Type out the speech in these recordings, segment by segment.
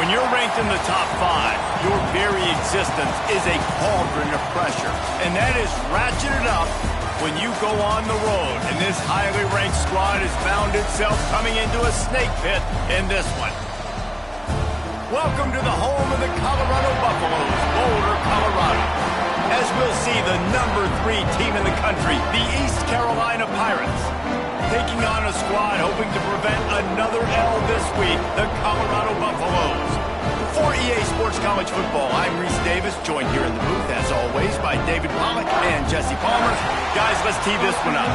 When you're ranked in the top 5, your very existence is a cauldron of pressure. And that is ratcheted up when you go on the road. And this highly ranked squad has found itself coming into a snake pit in this one. Welcome to the home of the Colorado Buffaloes, Boulder, Colorado. As we'll see, the number 3 team in the country, the East Carolina Pirates, taking on a squad hoping to prevent another L this week, the Colorado Buffaloes. For EA Sports College Football, I'm Reese Davis, joined here in the booth, as always, by David Pollack and Jesse Palmer. Guys, let's tee this one up.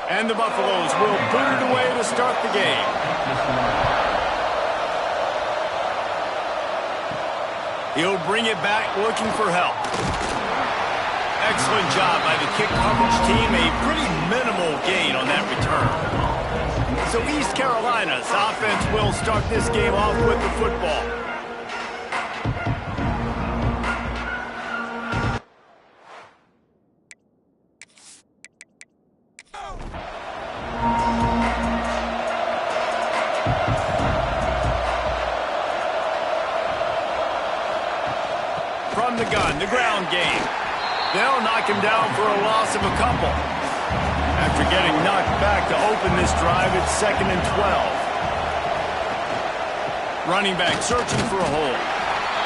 And the Buffaloes will boot it away to start the game. He'll bring it back looking for help. Excellent job by the kick coverage team. A pretty minimal gain on that return. So East Carolina's offense will start this game off with the football. From the gun, the ground game. They'll knock him down for a loss of a couple. After getting knocked back to open this drive, it's 2nd and 12. Running back searching for a hole.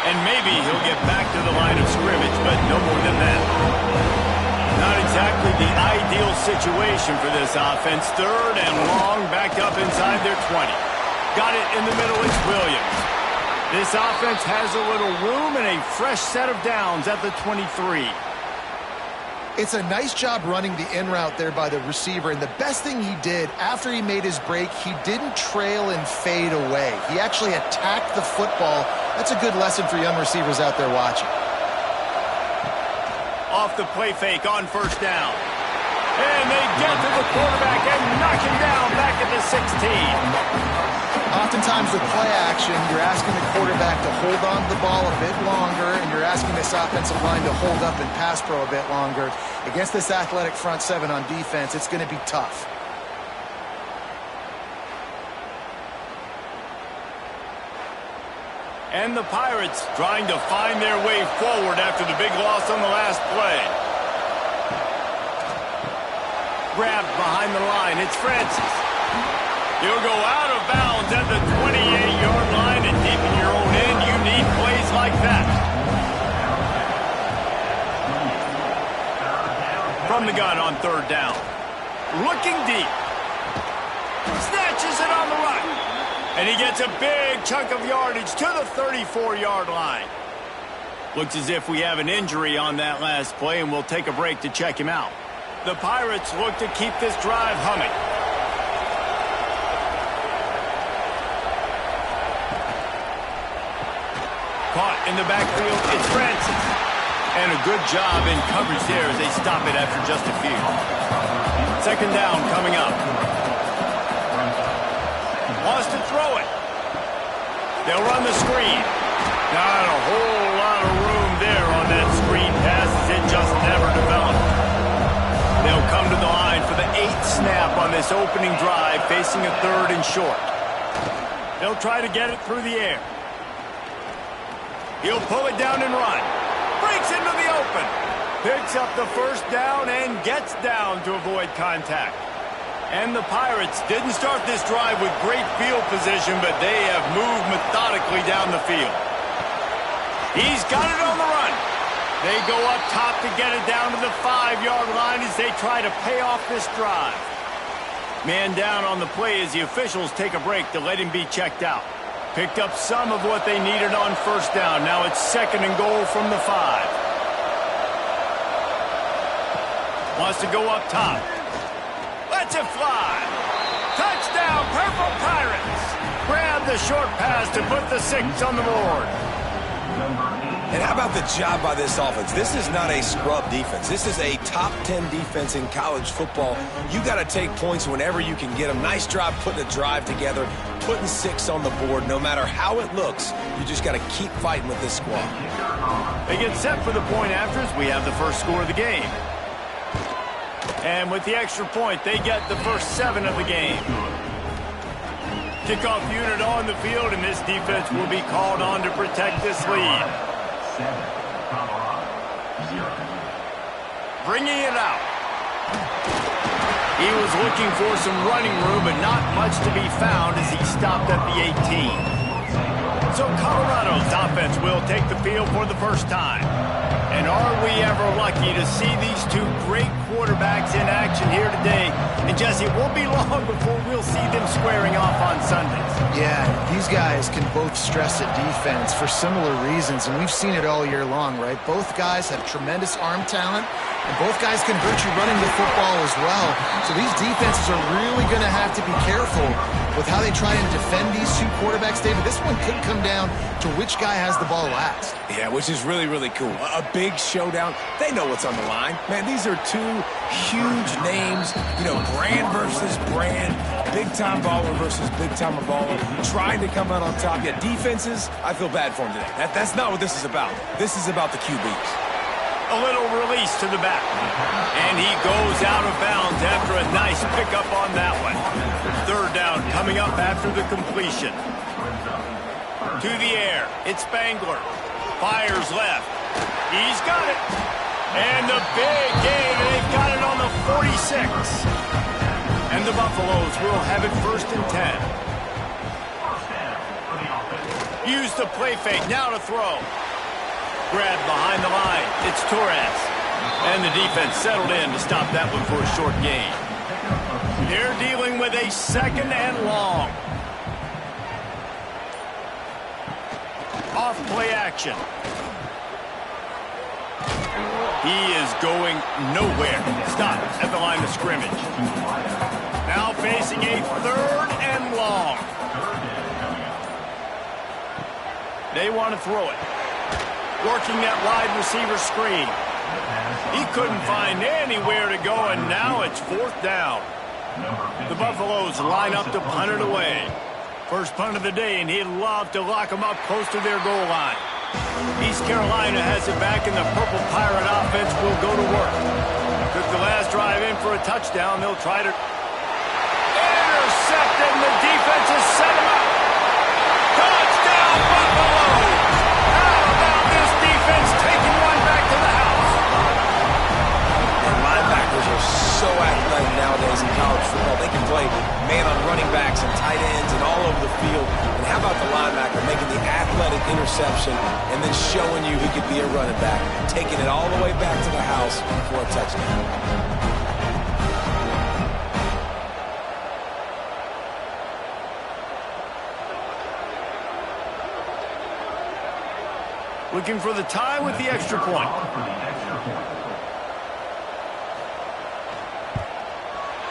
And maybe he'll get back to the line of scrimmage, but no more than that. Not exactly the ideal situation for this offense. 3rd and long, backed up inside their 20. Got it in the middle, it's Williams. This offense has a little room and a fresh set of downs at the 23. It's a nice job running the in route there by the receiver, and the best thing he did after he made his break, he didn't trail and fade away. He actually attacked the football. That's a good lesson for young receivers out there watching. Off the play fake on 1st down. And they get to the quarterback and knock him down back at the 16. Oftentimes with play action, you're asking the quarterback to hold on to the ball a bit longer, and you're asking this offensive line to hold up and pass pro a bit longer. Against this athletic front 7 on defense, it's going to be tough. And the Pirates trying to find their way forward after the big loss on the last play. Grabbed behind the line, it's Francis. He'll go out of bounds at the 28-yard line, and deep in your own end, you need plays like that. From the gun on 3rd down. Looking deep. Snatches it on the run. And he gets a big chunk of yardage to the 34-yard line. Looks as if we have an injury on that last play, and we'll take a break to check him out. The Pirates look to keep this drive humming. Caught in the backfield, it's Francis. And a good job in coverage there as they stop it after just a few. 2nd down coming up. Wants to throw it. They'll run the screen. Not a whole lot of room there on that screen pass as it just never developed. They'll come to the line for the 8th snap on this opening drive, facing a 3rd and short. They'll try to get it through the air. He'll pull it down and run. Breaks into the open. Picks up the 1st down and gets down to avoid contact. And the Pirates didn't start this drive with great field position, but they have moved methodically down the field. He's got it on the run. They go up top to get it down to the 5-yard line as they try to pay off this drive. Man down on the play as the officials take a break to let him be checked out. Picked up some of what they needed on 1st down. Now it's 2nd and goal from the 5. Wants to go up top. Lets it fly. Touchdown, Purple Pirates. Grab the short pass to put the 6 on the board. And how about the job by this offense? This is not a scrub defense. This is a top 10 defense in college football. You got to take points whenever you can get them. Nice job putting the drive together, putting 6 on the board. No matter how it looks, you just got to keep fighting with this squad. They get set for the point afters. We have the first score of the game. And with the extra point, they get the first 7 of the game. Kickoff unit on the field, and this defense will be called on to protect this lead. Bringing it out. He was looking for some running room, but not much to be found as he stopped at the 18. So Colorado's offense will take the field for the first time. And are we ever lucky to see these two great quarterbacks in action here today? And Jesse, it won't be long before we'll see them squaring off on Sundays. Yeah, these guys can both stress a defense for similar reasons, and we've seen it all year long, right? Both guys have tremendous arm talent, and both guys can hurt you running the football as well. So these defenses are really going to have to be careful with how they try and defend these two quarterbacks, David. This one could come down to which guy has the ball last. Yeah, which is really, really cool. A big showdown. They know what's on the line. Man, these are two huge names, you know, brand versus brand, big-time baller versus big-time baller, trying to come out on top. Yeah, defenses, I feel bad for them today. That's not what this is about. This is about the QBs. A little release to the back. And he goes out of bounds after a nice pickup on that one. Third down coming up after the completion. To the air. It's Spangler. Fires left. He's got it. And the big game. They've got it on the 46. And the Buffaloes will have it 1st and 10. Use the play fake. Now to throw. Grab behind the line. It's Torres. And the defense settled in to stop that one for a short gain. They're dealing with a 2nd and long. Off play action. He is going nowhere. Stop at the line of scrimmage. Now facing a 3rd and long. They want to throw it. Working that wide receiver screen. He couldn't find anywhere to go, and now it's 4th down. The Buffaloes line up to punt it away. First punt of the day, and he'd love to lock them up close to their goal line. East Carolina has it back, and the Purple Pirate offense will go to work. Took the last drive in for a touchdown. They'll try to intercept, and the defense has set him up. Touchdown, Buffalo! Taking one back to the house. And linebackers are so athletic nowadays in college football. They can play man on running backs and tight ends and all over the field. And how about the linebacker making the athletic interception and then showing you he could be a running back, taking it all the way back to the house for a touchdown. Looking for the tie with the extra point.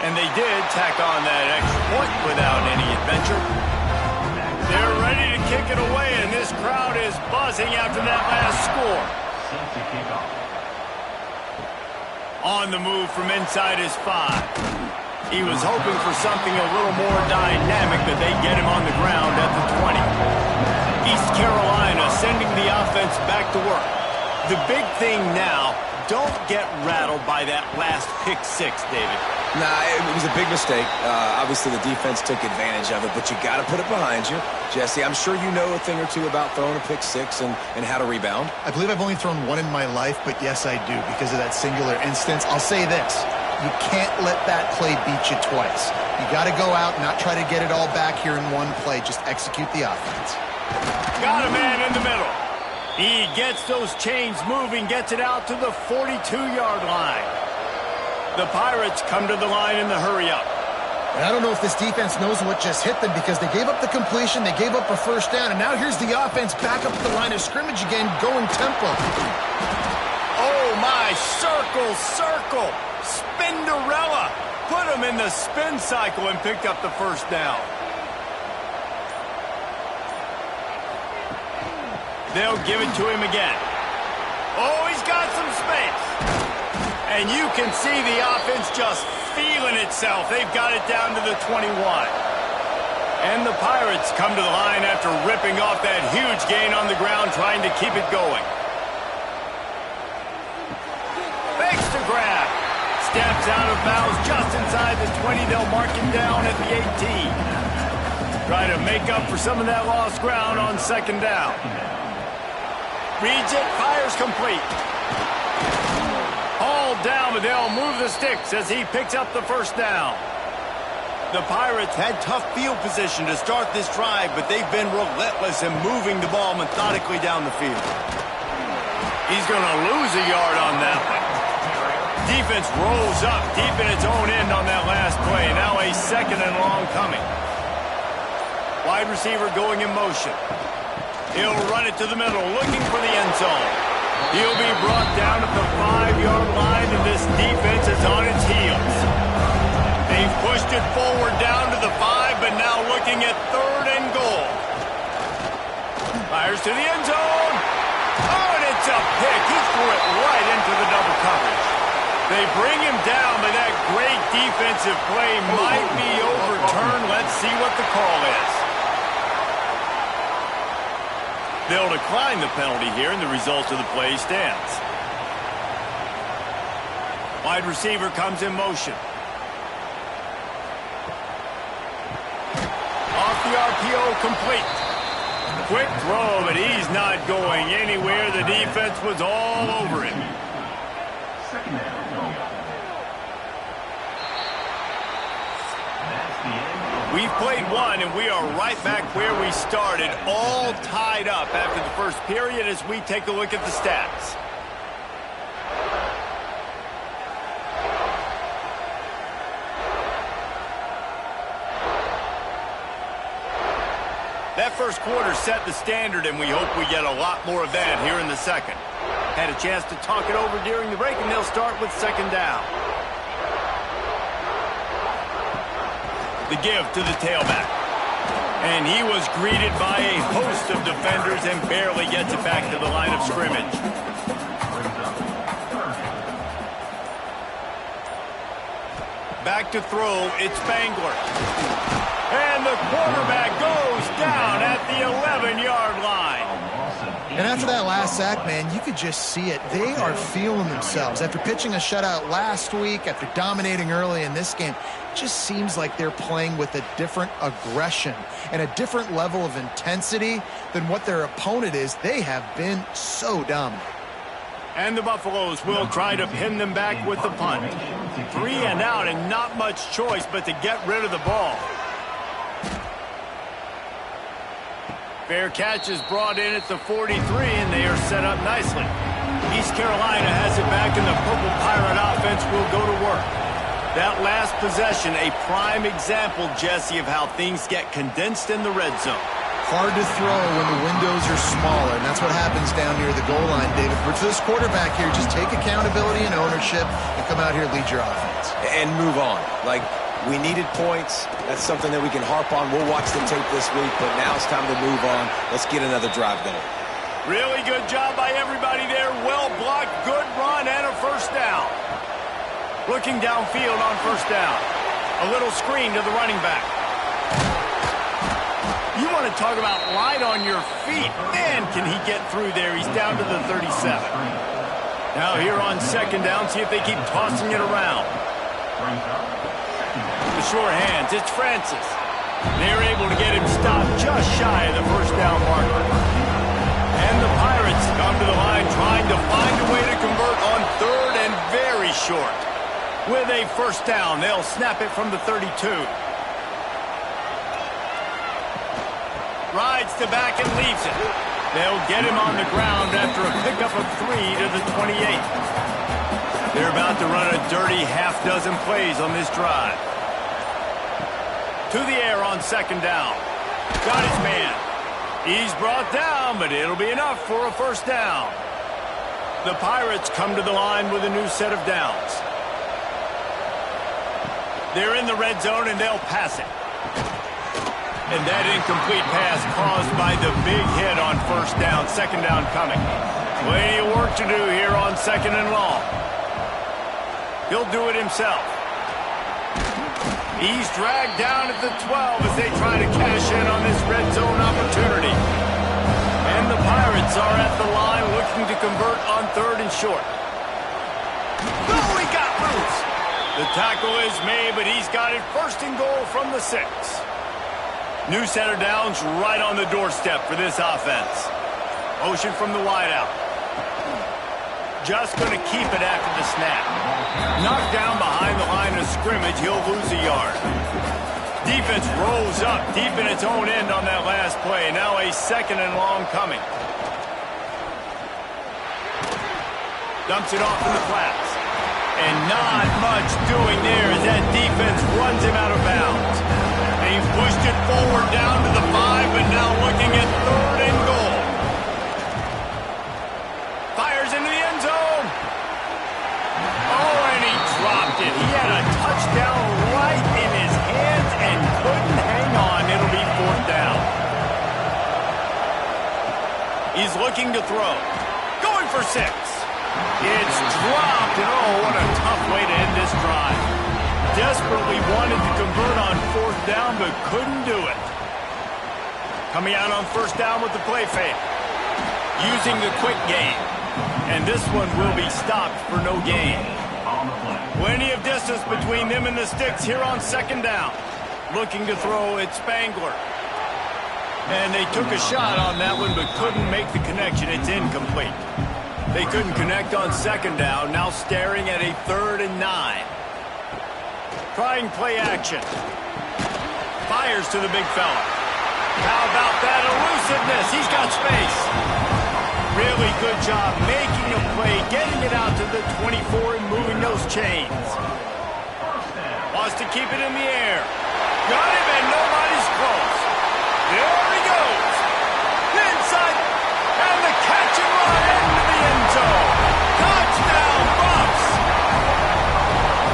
And they did tack on that extra point without any adventure. They're ready to kick it away, and this crowd is buzzing after that last score. On the move from inside his 5. He was hoping for something a little more dynamic, but they get him on the ground at the 20. East Carolina sending the offense back to work. The big thing now, don't get rattled by that last pick 6, David. Nah, it was a big mistake. Obviously, the defense took advantage of it, but you got to put it behind you. Jesse, I'm sure you know a thing or two about throwing a pick 6 and how to rebound. I believe I've only thrown one in my life, but yes, I do because of that singular instance. I'll say this. You can't let that play beat you twice. You got to go out and not try to get it all back here in one play. Just execute the offense. Got a man in the middle. He gets those chains moving, gets it out to the 42-yard line. The Pirates come to the line in the hurry-up. And I don't know if this defense knows what just hit them because they gave up the completion, they gave up a 1st down, and now here's the offense back up at the line of scrimmage again, going tempo. Oh, my, circle. Spinderella. Put him in the spin cycle and picked up the 1st down. They'll give it to him again. Oh, he's got some space. And you can see the offense just feeling itself. They've got it down to the 21. And the Pirates come to the line after ripping off that huge gain on the ground, trying to keep it going. Fakes to grab. steps out of bounds just inside the 20. They'll mark him down at the 18. Try to make up for some of that lost ground on second down. Reads it, fires complete. Hauled down, but they'll move the sticks as he picks up the first down. The Pirates had tough field position to start this drive, but they've been relentless in moving the ball methodically down the field. He's going to lose a yard on that one. Defense rolls up deep in its own end on that last play. Now a second and long coming. Wide receiver going in motion. He'll run it to the middle, looking for the end zone. He'll be brought down at the 5-yard line, and this defense is on its heels. They've pushed it forward down to the 5, but now looking at third and goal. Fires to the end zone. Oh, and it's a pick. He threw it right into the double coverage. They bring him down, but that great defensive play might be overturned. Let's see what the call is. They'll decline the penalty here, and the result of the play stands. Wide receiver comes in motion. Off the RPO, complete. Quick throw, but he's not going anywhere. The defense was all over him. We've played one, and we are right back where we started, all tied up after the first period as we take a look at the stats. That first quarter set the standard, and we hope we get a lot more of that here in the second. Had a chance to talk it over during the break, and they'll start with second down. The give to the tailback. And he was greeted by a host of defenders and barely gets it back to the line of scrimmage. Back to throw, it's Spangler. And the quarterback goes down at the 11-yard line. And after that last sack, man, you could just see it. They are feeling themselves. After pitching a shutout last week, after dominating early in this game, it just seems like they're playing with a different aggression and a different level of intensity than what their opponent is. They have been so dominant. And the Buffaloes will try to pin them back with the punt. 3 and out and not much choice but to get rid of the ball. Fair catch is brought in at the 43, and they are set up nicely. East Carolina has it back, and the Purple Pirate offense will go to work. That last possession, a prime example, Jesse, of how things get condensed in the red zone. Hard to throw when the windows are smaller, and that's what happens down near the goal line, David. But for this quarterback here, just take accountability and ownership and come out here and lead your offense. And move on. Like, we needed points. That's something that we can harp on. We'll watch the tape this week, but now it's time to move on. Let's get another drive going. Really good job by everybody there. Well blocked, good run, and a first down. Looking downfield on first down. A little screen to the running back. You want to talk about light on your feet. Man, can he get through there. He's down to the 37. Now here on second down, see if they keep tossing it around. The sure hands, it's Francis. They're able to get him stopped just shy of the first down marker. And the Pirates come to the line trying to find a way to convert on third and very short. With a first down, they'll snap it from the 32. Rides to back and leaves it. They'll get him on the ground after a pickup of 3 to the 28. They're about to run a dirty half-dozen plays on this drive. To the air on second down. Got his man. He's brought down, but it'll be enough for a first down. The Pirates come to the line with a new set of downs. They're in the red zone, and they'll pass it. And that incomplete pass caused by the big hit on first down. Second down coming. Plenty of work to do here on second and long. He'll do it himself. He's dragged down at the 12 as they try to cash in on this red zone opportunity. And the Pirates are at the line looking to convert on third and short. Oh, he got loose. The tackle is made, but he's got it first and goal from the 6. New center downs right on the doorstep for this offense. Motion from the wideout. Just going to keep it after the snap. Knocked down behind the line of scrimmage, he'll lose a yard. Defense rolls up deep in its own end on that last play. Now a 2nd and long coming. Dumps it off in the flats. And not much doing there as that defense runs him out of bounds. They've pushed it forward down to the 5, but now looking at 3rd and goal. Fires into the end zone. Oh, and he dropped it. He had a touchdown right in his hands and couldn't hang on. It'll be 4th down. He's looking to throw. Going for 6. It's dropped, and oh, what a tough way to end this drive. Desperately wanted to convert on 4th down, but couldn't do it. Coming out on 1st down with the play fake. Using the quick game. And this one will be stopped for no gain. Plenty of distance between them and the sticks here on 2nd down. Looking to throw, it's Spangler. And they took a shot on that one, but couldn't make the connection. It's incomplete. They couldn't connect on 2nd down, now staring at a 3rd and 9. Trying play action. Fires to the big fella. How about that elusiveness? He's got space. Really good job making a play, getting it out to the 24 and moving those chains. Wants to keep it in the air. Got him and nobody's close. There he goes. Inside. And the catch and run into the end zone. Touchdown, Bucks!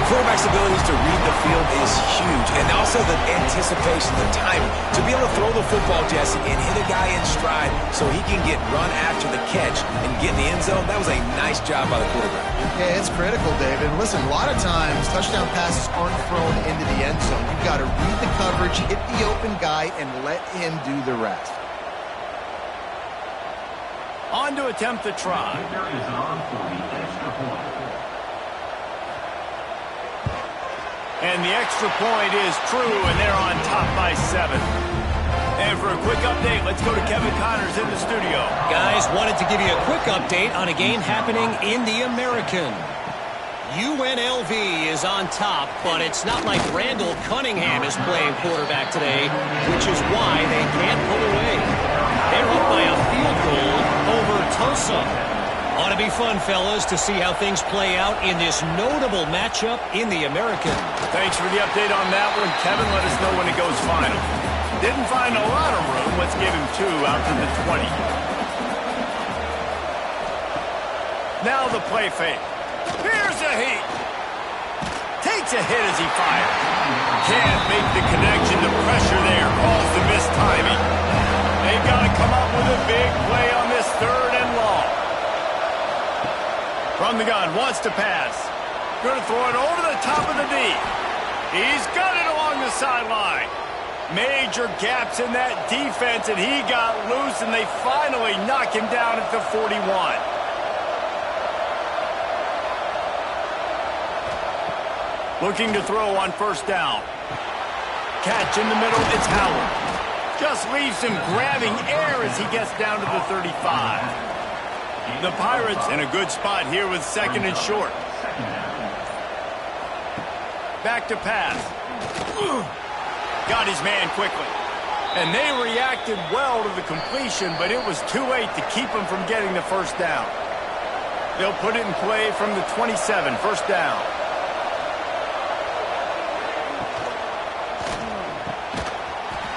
Quarterback's abilities to read the field is huge, and also the anticipation, the timing. To be able to throw the football, Jesse, and hit a guy in stride so he can get run after the catch and get in the end zone, that was a nice job by the quarterback. Yeah, it's critical, David. Listen, a lot of times touchdown passes aren't thrown into the end zone. You've got to read the coverage, hit the open guy, and let him do the rest. On to attempt the try. And the extra point is true, and they're on top by 7. And for a quick update, let's go to Kevin Connors in the studio. Guys, wanted to give you a quick update on a game happening in the American. UNLV is on top, but it's not like Randall Cunningham is playing quarterback today, which is why they can't pull away. They're up by a field goal over Tulsa. Ought to be fun, fellas, to see how things play out in this notable matchup in the American. Thanks for the update on that one, Kevin. Let us know when it goes final. Didn't find a lot of room. Let's give him 2 out to the 20. Now the play fake. Here's a heat. Takes a hit as he fires. Can't make the connection. The pressure there caused the missed timing. They've got to come up with a big play on this 3rd and long. From the gun, wants to pass. Going to throw it over the top of the D. He's got it along the sideline. Major gaps in that defense, and he got loose, and they finally knock him down at the 41. Looking to throw on 1st down. Catch in the middle, it's Howard. Just leaves him grabbing air as he gets down to the 35. The Pirates in a good spot here with 2nd and short. Back to pass. Got his man quickly. And they reacted well to the completion, but it was too late to keep him from getting the 1st down. They'll put it in play from the 27, 1st down.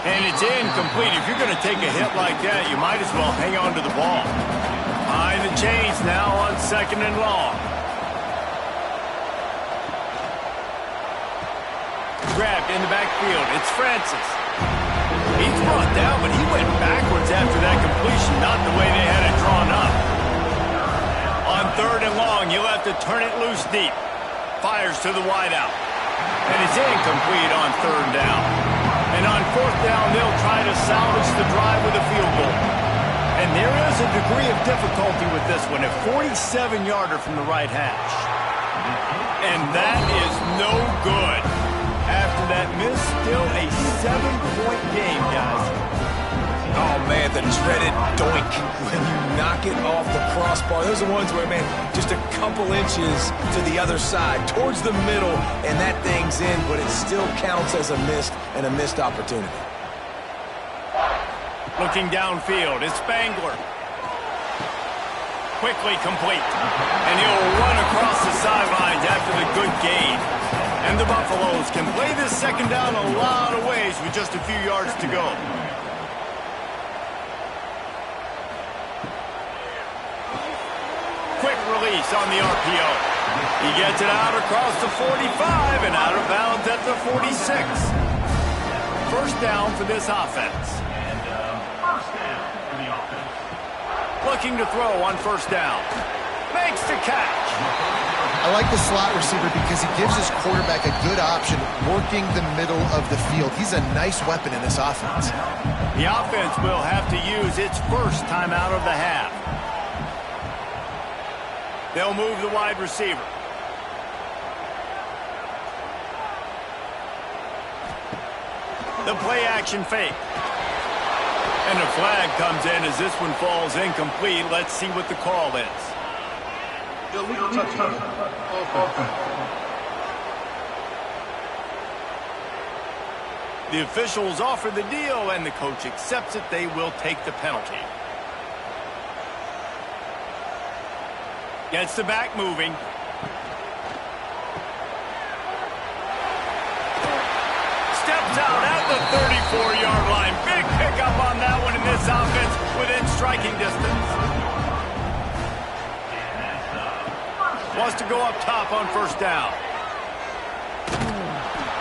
And it's incomplete. If you're going to take a hit like that, you might as well hang on to the ball. Behind the chains now on 2nd and long. Grabbed in the backfield. It's Francis. He's brought down, but he went backwards after that completion, not the way they had it drawn up. On 3rd and long, you'll have to turn it loose deep. Fires to the wideout. And it's incomplete on 3rd down. And on 4th down, they'll try to salvage the drive with a field goal. And there is a degree of difficulty with this one, a 47-yarder from the right hash. And that is no good. After that miss, still a 7-point game, guys. Oh, man, the dreaded doink when you knock it off the crossbar. Those are ones where, man, just a couple inches to the other side, towards the middle, and that thing's in, but it still counts as a missed opportunity. Looking downfield, it's Spangler. Quickly complete. And he'll run across the sidelines after the good gain. And the Buffaloes can play this second down a lot of ways with just a few yards to go. Quick release on the RPO. He gets it out across the 45 and out of bounds at the 46. First down for this offense. Looking to throw on first down. Makes the catch. I like the slot receiver because he gives his quarterback a good option working the middle of the field. He's a nice weapon in this offense. The offense will have to use its first timeout of the half. They'll move the wide receiver. The play action fake. And a flag comes in as this one falls incomplete. Let's see what the call is. The officials offer the deal, and the coach accepts it. They will take the penalty. Gets the back moving. Steps out at the 34-yard line. Big pickup on that one in this offense within striking distance. Wants to go up top on first down.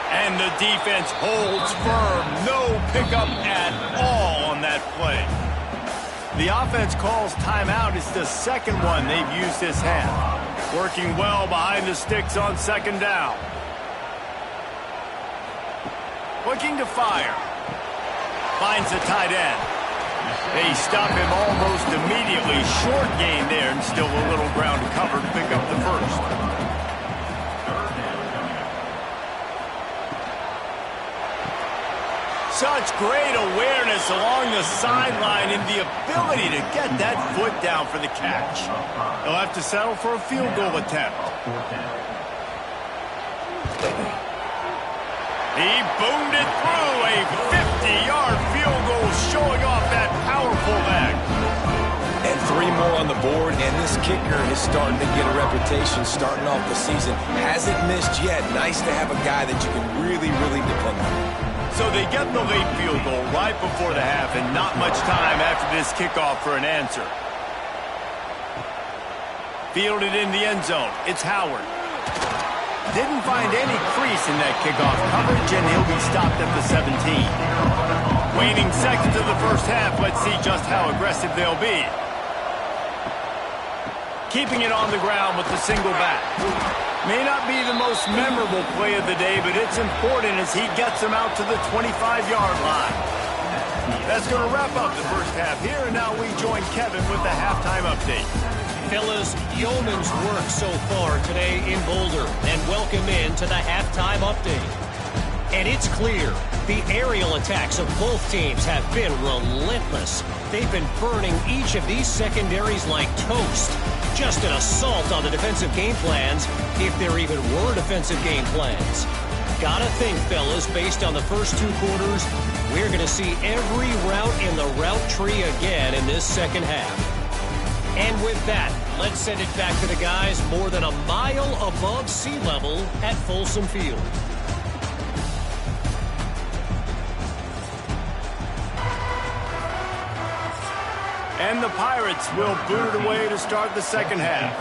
And the defense holds firm. No pickup at all on that play. The offense calls timeout. It's the second one they've used this half. Working well behind the sticks on second down. Looking to fire. Finds the tight end. They stop him almost immediately. Short gain there and still a little ground to cover to pick up the first. Such great awareness along the sideline and the ability to get that foot down for the catch. They'll have to settle for a field goal attempt. He boomed it through a 50-yard field goal, showing off that powerful leg. And 3 more on the board, and this kicker is starting to get a reputation starting off the season. Hasn't missed yet. Nice to have a guy that you can really, really depend on. So they get the late field goal right before the half, and not much time after this kickoff for an answer. Fielded in the end zone. It's Howard. Didn't find any crease in that kickoff coverage, and he'll be stopped at the 17. Waning seconds of the first half. Let's see just how aggressive they'll be. Keeping it on the ground with the single back. May not be the most memorable play of the day, but it's important as he gets them out to the 25-yard line. That's going to wrap up the first half here, and now we join Kevin with the halftime update. Fellas, yeoman's work so far today in Boulder, and welcome in to the halftime update. And it's clear, the aerial attacks of both teams have been relentless. They've been burning each of these secondaries like toast. Just an assault on the defensive game plans, if there even were defensive game plans. Gotta think, fellas, based on the first 2 quarters, we're going to see every route in the route tree again in this second half. And with that, let's send it back to the guys more than a mile above sea level at Folsom Field. And the Pirates will boot it away to start the second half.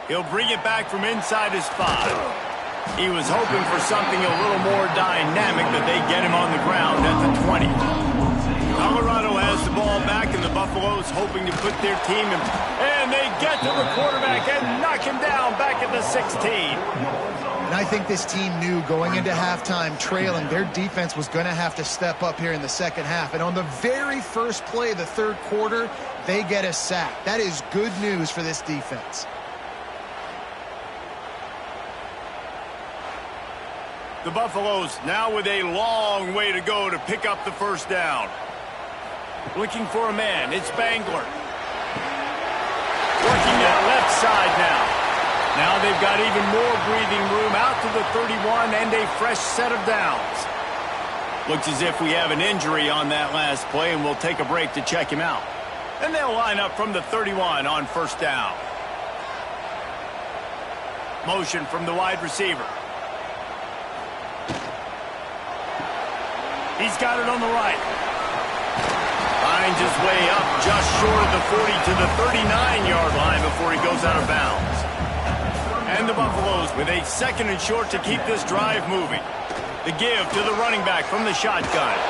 He'll bring it back from inside his 5. He was hoping for something a little more dynamic, but they get him on the ground at the 20. Colorado has the ball back, and the Buffaloes hoping to put their team in. And they get to the quarterback and knock him down back at the 16. And I think this team knew going into halftime trailing, their defense was going to have to step up here in the second half. And on the very first play of the third quarter, They get a sack. That is good news for this defense. The Buffaloes now with a long way to go to pick up the first down. Looking for a man. It's Spangler. Working that left side now. Now they've got even more breathing room out to the 31 and a fresh set of downs. Looks as if we have an injury on that last play, and we'll take a break to check him out. And they'll line up from the 31 on first down. Motion from the wide receiver. He's got it on the right. Finds his way up just short of the 40 to the 39-yard line before he goes out of bounds. And the Buffaloes with a second and short to keep this drive moving. The give to the running back from the shotgun.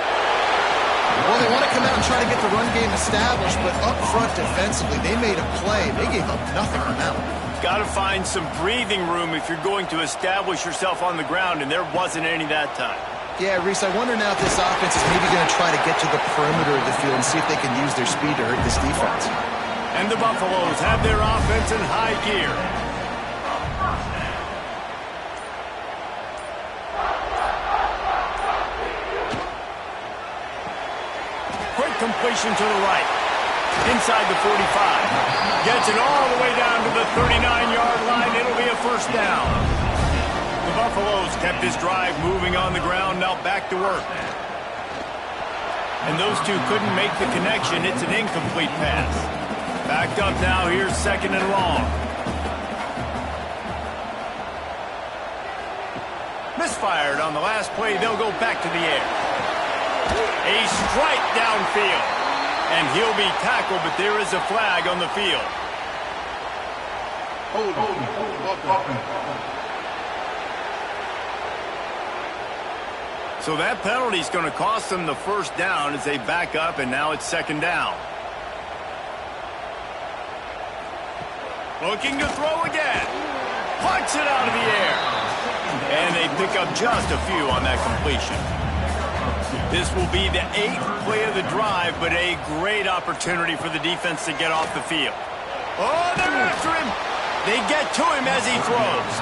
Well, they want to come out and try to get the run game established, but up front defensively, they made a play. They gave up nothing on that one. Got to find some breathing room if you're going to establish yourself on the ground, and there wasn't any that time. Yeah, Reese, I wonder now if this offense is maybe going to try to get to the perimeter of the field and see if they can use their speed to hurt this defense. And the Buffaloes have their offense in high gear. Quick completion to the right. Inside the 45. Gets it all the way down to the 39-yard line. It'll be a first down. The Buffaloes kept this drive moving on the ground, now back to work. And those two couldn't make the connection. It's an incomplete pass. Backed up now, here's second and long. Misfired on the last play, they'll go back to the air. A strike downfield. And he'll be tackled, but there is a flag on the field. So that penalty is going to cost them the first down as they back up, and now it's second down. Looking to throw again. Punts it out of the air. And they pick up just a few on that completion. This will be the 8th play of the drive, but a great opportunity for the defense to get off the field. Oh, they're after him. They get to him as he throws.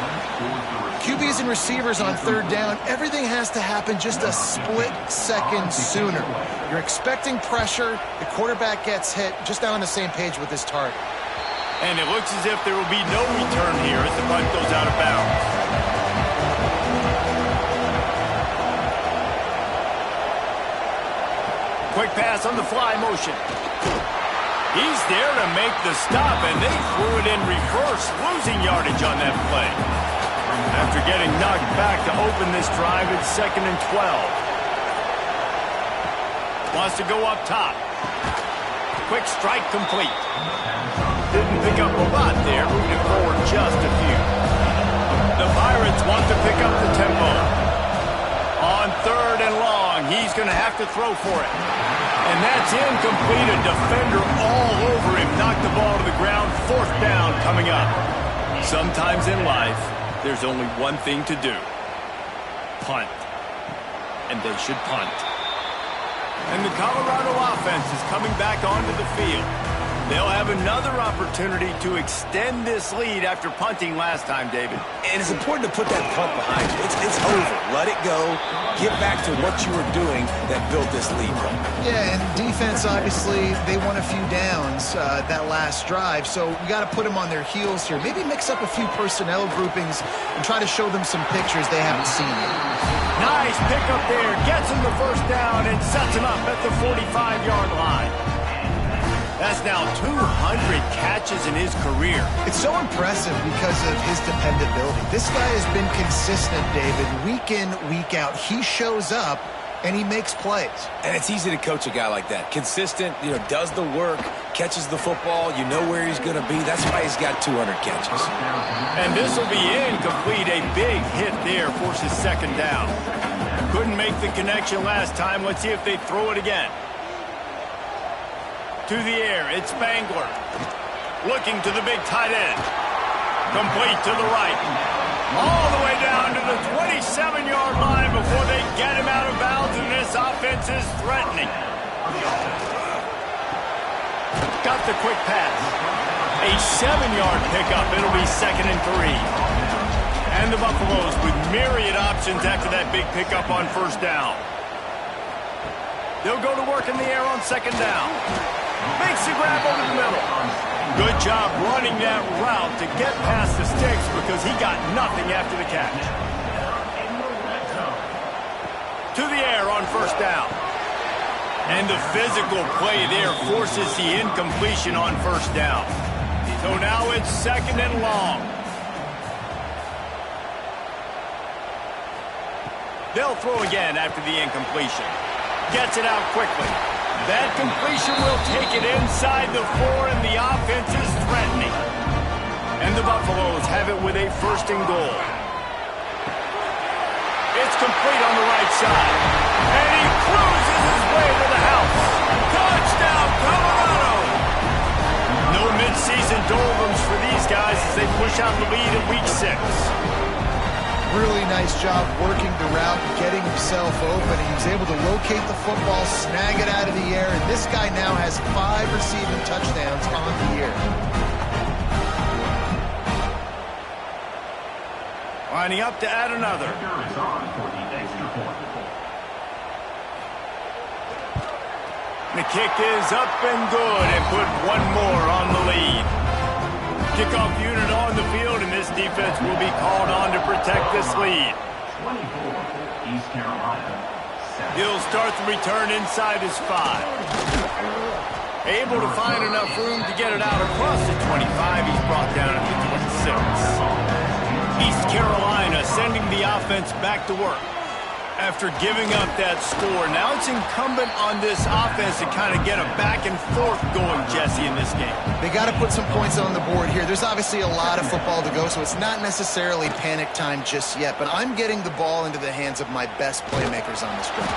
QBs and receivers on third down, everything has to happen just a split second sooner. You're expecting pressure, the quarterback gets hit, just not on the same page with his target. And it looks as if there will be no return here as the punt goes out of bounds. Quick pass on the fly motion. He's there to make the stop, and they threw it in reverse, losing yardage on that play. After getting knocked back to open this drive, it's second and 12. Wants to go up top. Quick strike complete. Didn't pick up a lot there, moving it forward just a few. The Pirates want to pick up the tempo. On third and long, he's going to have to throw for it. And that's incomplete. A defender all over him. Knocked the ball to the ground. Fourth down coming up. Sometimes in life, there's only one thing to do. Punt. And they should punt. And the Colorado offense is coming back onto the field. They'll have another opportunity to extend this lead after punting last time, David. And it's important to put that punt behind you. It's over. Let it go. Get back to what you were doing that built this lead. Yeah, and defense, obviously, they won a few downs that last drive, so we got to put them on their heels here. Maybe mix up a few personnel groupings and try to show them some pictures they haven't seen yet. Nice pickup there. Gets him the first down and sets him up at the 45-yard line. That's now 200 catches in his career. It's so impressive because of his dependability. This guy has been consistent, David, week in, week out. He shows up, and he makes plays. And it's easy to coach a guy like that. Consistent, does the work, catches the football, you know where he's going to be. That's why he's got 200 catches. And this will be incomplete. A big hit there forces second down. Couldn't make the connection last time. Let's see if they throw it again. To the air, it's Spangler. Looking to the big tight end. Complete to the right. All the way down to the 27-yard line before they get him out of bounds, and this offense is threatening. got the quick pass. A 7-yard pickup. It'll be 2nd and 3. And the Buffaloes with myriad options after that big pickup on 1st down. They'll go to work in the air on 2nd down. Makes the grab over the middle. Good job running that route to get past the sticks because he got nothing after the catch. To the air on 1st down. And the physical play there forces the incompletion on 1st down. So now it's 2nd and long. They'll throw again after the incompletion. Gets it out quickly. That completion will take it inside the 4, and the offense is threatening. And the Buffaloes have it with a 1st and goal. It's complete on the right side. And he cruises his way to the house. Touchdown, Colorado! No mid-season doldrums for these guys as they push out the lead in Week 6. Really nice job working the route, getting himself open. He was able to locate the football, snag it out of the air, and this guy now has 5 receiving touchdowns on the year. Lining up to add another. The kick is up and good and put one more on the lead. Kickoff unit on the field, and this defense will be called on to protect this lead. 24, East Carolina. He'll start the return inside his 5. Able to find enough room to get it out across the 25. He's brought down at the 26. East Carolina sending the offense back to work. After giving up that score, now it's incumbent on this offense to kind of get a back and forth going, Jesse, in this game. They got to put some points on the board here. There's obviously a lot of football to go, so it's not necessarily panic time just yet, but I'm getting the ball into the hands of my best playmakers on this drive.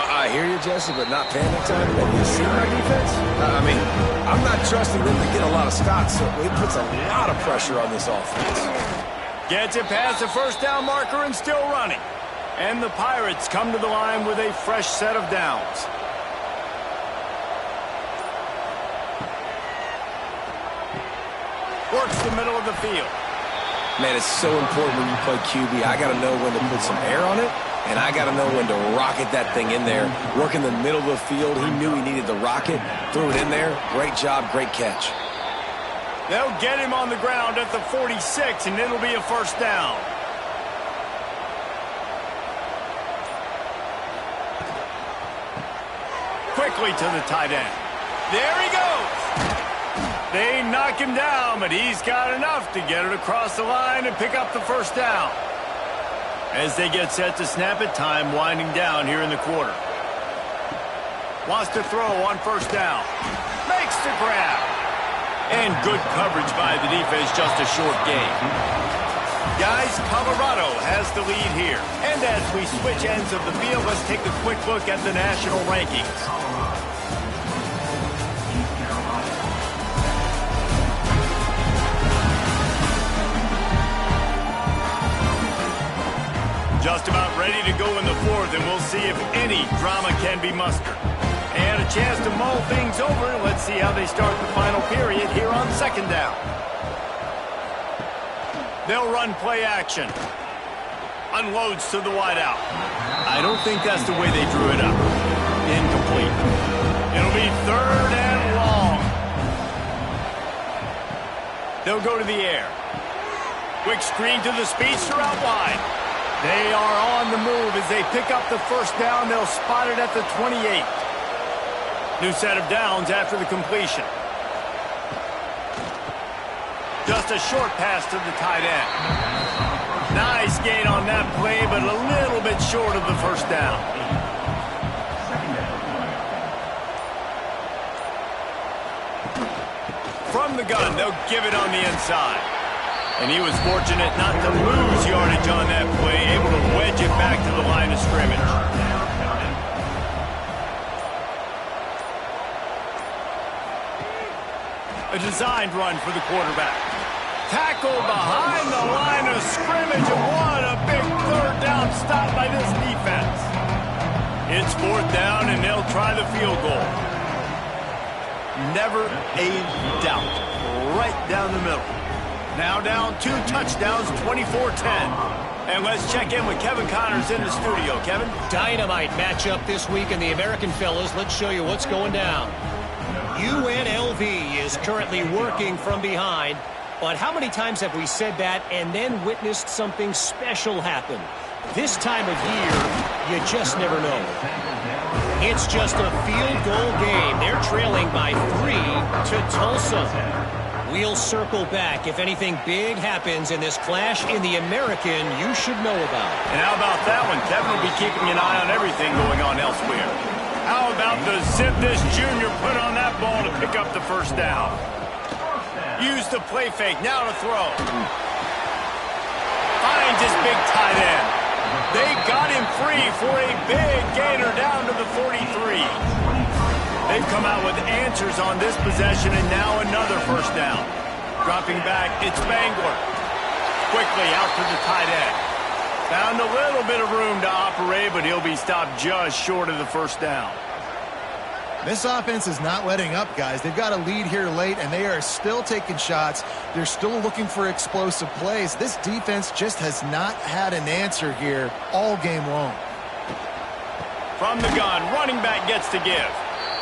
I hear you, Jesse, but not panic time. Have you seen my defense? I mean, I'm not trusting them to get a lot of stops, so it puts a lot of pressure on this offense. Gets it past the 1st down marker and still running. And the Pirates come to the line with a fresh set of downs. Works the middle of the field. Man, it's so important when you play QB. I got to know when to put some air on it, and I got to know when to rocket that thing in there. Work in the middle of the field. He knew he needed the rocket. Threw it in there. Great job, great catch. They'll get him on the ground at the 46, and it'll be a 1st down. Quickly to the tight end. There he goes. They knock him down, but he's got enough to get it across the line and pick up the 1st down. As they get set to snap it, time winding down here in the quarter. Wants to throw on 1st down. Makes the grab. And good coverage by the defense, just a short gain. Guys, Colorado has the lead here. And as we switch ends of the field, let's take a quick look at the national rankings. Just about ready to go in the 4th, and we'll see if any drama can be mustered. And a chance to mull things over. Let's see how they start the final period here on 2nd down. They'll run play action. Unloads to the wideout. I don't think that's the way they drew it up. Incomplete. It'll be 3rd and long. They'll go to the air. Quick screen to the speedster out wide. They are on the move as they pick up the 1st down. They'll spot it at the 28. New set of downs after the completion. Just a short pass to the tight end. Nice gain on that play, but a little bit short of the 1st down. From the gun, they'll give it on the inside. And he was fortunate not to lose yardage on that play, able to wedge it back to the line of scrimmage. A designed run for the quarterback. Tackled behind the line of scrimmage, and what a big 3rd down stop by this defense. It's 4th down, and they'll try the field goal. Never a doubt. Right down the middle. Now down 2 touchdowns, 24-10. And let's check in with Kevin Connors in the studio. Kevin? Dynamite matchup this week in the American, fellas. Let's show you what's going down. UNLV is currently working from behind. But how many times have we said that and then witnessed something special happen? This time of year, you just never know. It's just a field goal game. They're trailing by 3 to Tulsa. We'll circle back if anything big happens in this clash in the American you should know about. And how about that one? Kevin will be keeping an eye on everything going on elsewhere. How about the zip this junior put on that ball to pick up the first down? Use the play fake, now to throw. Finds his big tight end. They got him free for a big gainer down to the 43. They've come out with answers on this possession and now another first down. Dropping back, it's Spangler. Quickly out to the tight end. Found a little bit of room to operate, but he'll be stopped just short of the first down. This offense is not letting up, guys. They've got a lead here late, and they are still taking shots. They're still looking for explosive plays. This defense just has not had an answer here all game long. From the gun, running back gets to give.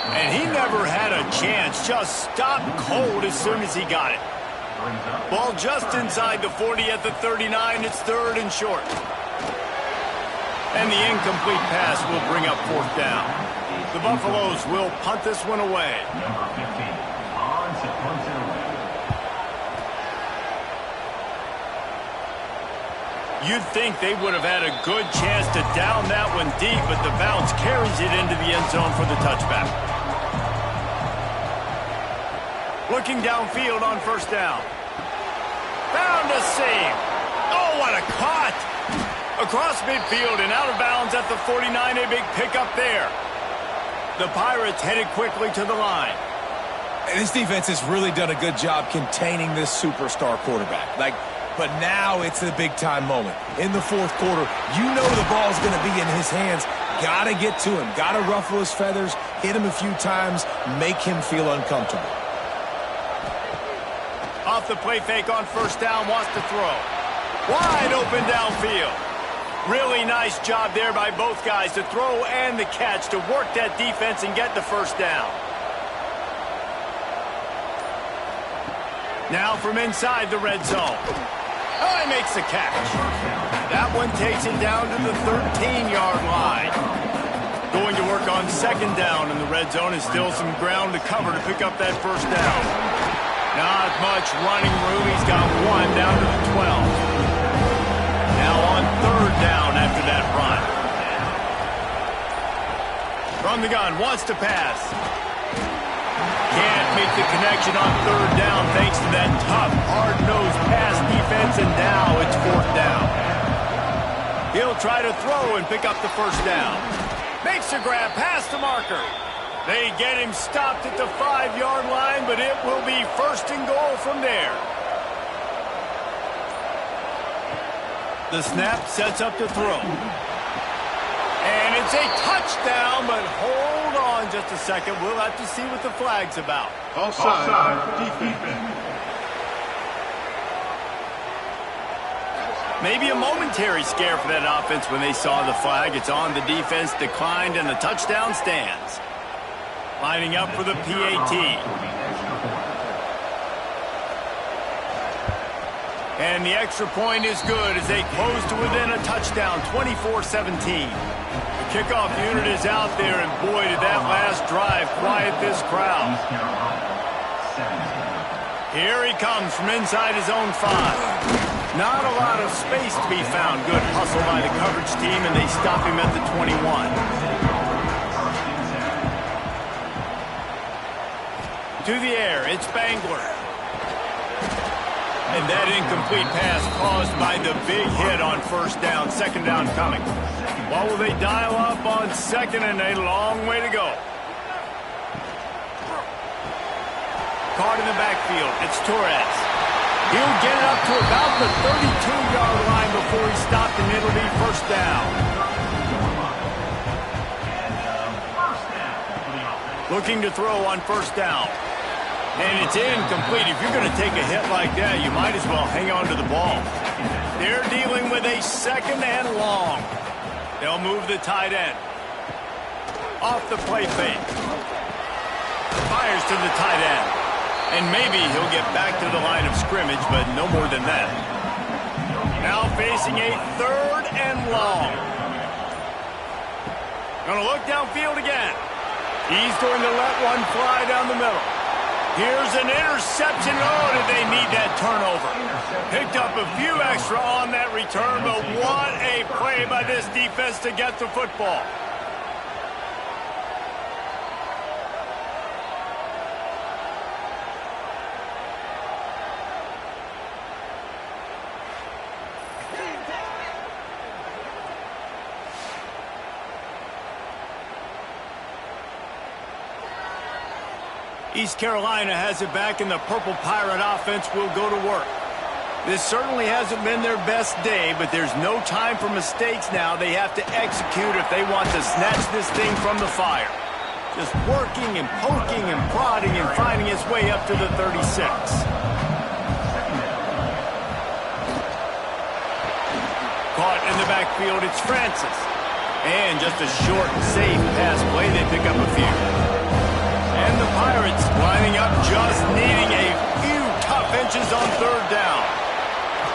And he never had a chance. Just stopped cold as soon as he got it. Ball just inside the 40 at the 39. It's 3rd and short. And the incomplete pass will bring up 4th down. The Buffaloes will punt this one away. Number 15, on to punt it away. You'd think they would have had a good chance to down that one deep, but the bounce carries it into the end zone for the touchback. Looking downfield on first down. Found a seam. Oh, what a cut! Across midfield and out of bounds at the 49, a big pickup there. The Pirates headed quickly to the line. And this defense has really done a good job containing this superstar quarterback. But now it's the big-time moment. In the 4th quarter, you know the ball's going to be in his hands. Got to get to him. Got to ruffle his feathers, hit him a few times, make him feel uncomfortable. Off the play fake on first down, wants to throw. Wide open downfield. Really nice job there by both guys to throw and the catch to work that defense and get the first down. Now from inside the red zone. Oh, he makes the catch. That one takes it down to the 13-yard line. Going to work on 2nd down in the red zone, and still some ground to cover to pick up that first down. Not much running room. He's got one down to the 12. Now on 3rd down after that run. From the gun, wants to pass. Can't make the connection on 3rd down thanks to that tough, hard-nosed pass defense, and now it's 4th down. He'll try to throw and pick up the first down. Makes a grab past the marker. They get him stopped at the 5-yard line, but it will be 1st and goal from there. The snap sets up the throw. And it's a touchdown, but hold on just a second. We'll have to see what the flag's about. Offside, defense. Maybe a momentary scare for that offense when they saw the flag. It's on, the defense declined, and the touchdown stands. Lining up for the PAT. And the extra point is good as they close to within a touchdown, 24-17. The kickoff unit is out there, and boy, did that last drive quiet this crowd. Here he comes from inside his own 5. Not a lot of space to be found. Good hustle by the coverage team, and they stop him at the 21. To the air, it's Spangler. And that incomplete pass caused by the big hit on first down. 2nd down coming. What will they dial up on 2nd, and a long way to go. Caught in the backfield. It's Torres. He'll get it up to about the 32-yard line before he stopped, and it'll be 1st down. Looking to throw on first down. And it's incomplete. If you're going to take a hit like that, you might as well hang on to the ball. They're dealing with a second and long. They'll move the tight end. Off the play fake. Fires to the tight end. And maybe he'll get back to the line of scrimmage, but no more than that. Now facing a third and long. Going to look downfield again. He's going to let one fly down the middle. Here's an interception. Oh, did they need that turnover? Picked up a few extra on that return, but what a play by this defense to get the football. East Carolina has it back, and the Purple Pirate offense will go to work. This certainly hasn't been their best day, but there's no time for mistakes now. They have to execute if they want to snatch this thing from the fire. Just working and poking and prodding and finding its way up to the 36. Caught in the backfield, it's Francis. And just a short, safe pass play. They pick up a few. And the Pirates lining up, just needing a few tough inches on third down.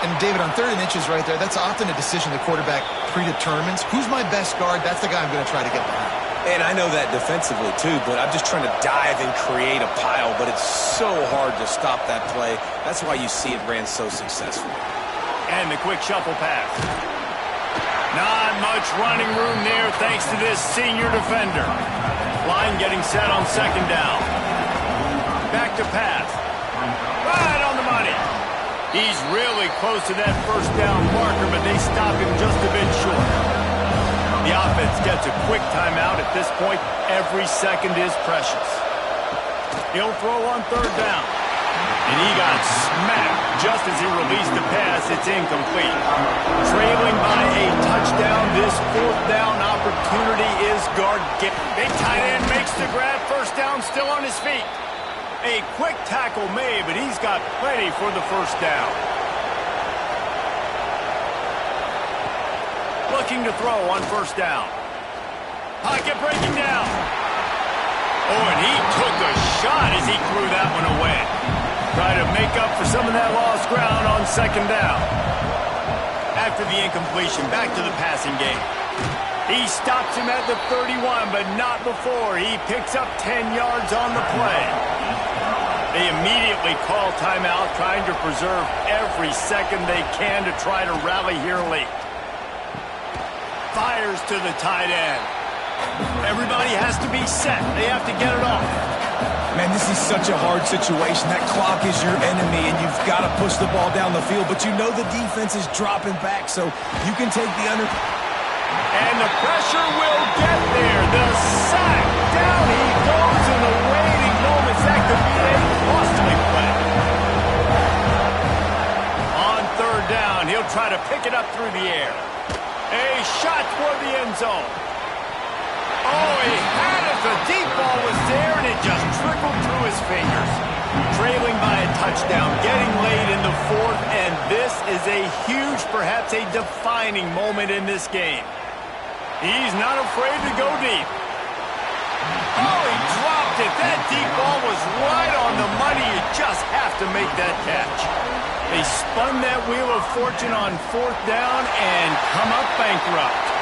And David, on third and inches right there, that's often a decision the quarterback predetermines. Who's my best guard? That's the guy I'm going to try to get behind. And I know that defensively too, but I'm just trying to dive and create a pile, but it's so hard to stop that play. That's why you see it ran so successfully. And the quick shuffle pass. Not much running room there thanks to this senior defender. Line getting set on second down. Back to pass. Right on the money. He's really close to that first down marker, but they stop him just a bit short. The offense gets a quick timeout. At this point, every second is precious. He'll throw on third down. And he got smacked just as he released the pass. It's incomplete. Trailing by a touchdown, this fourth down opportunity is gargantuan. Big tight end makes the grab. First down, still on his feet. A quick tackle made, but he's got plenty for the first down. Looking to throw on first down. Pocket breaking down. Oh, and he took a shot as he threw that one away. Try to make up for some of that lost ground on second down. After the incompletion, back to the passing game. He stops him at the 31, but not before. He picks up 10 yards on the play. They immediately call timeout, trying to preserve every second they can to try to rally here late. Fires to the tight end. Everybody has to be set. They have to get it off. Man, this is such a hard situation. That clock is your enemy, and you've got to push the ball down the field, but you know the defense is dropping back, so you can take the under. And the pressure will get there. The sack. Down he goes in the waiting moments. That could be a costly play. On third down, he'll try to pick it up through the air. A shot toward the end zone. Oh, he had it. The deep ball was there, and it just trickled through his fingers. Trailing by a touchdown, getting late in the fourth, and this is a huge, perhaps a defining moment in this game. He's not afraid to go deep. Oh, he dropped it. That deep ball was right on the money. You just have to make that catch. They spun that wheel of fortune on fourth down and come up bankrupt.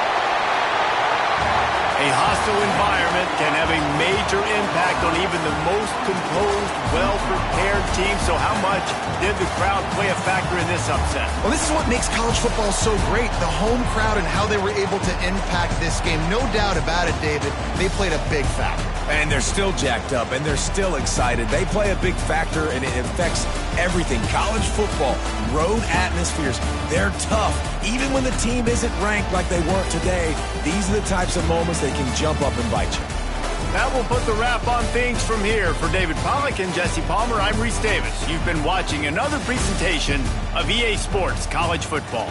A hostile environment can have a major impact on even the most composed, well-prepared team. So how much did the crowd play a factor in this upset? Well, this is what makes college football so great, the home crowd and how they were able to impact this game. No doubt about it, David. They played a big factor. And they're still jacked up, and they're still excited. They play a big factor, and it affects everything. College football, road atmospheres, they're tough. Even when the team isn't ranked like they weren't today, these are the types of moments they can jump up and bite you. That will put the wrap on things from here. For David Pollack and Jesse Palmer, I'm Reese Davis. You've been watching another presentation of EA Sports College Football.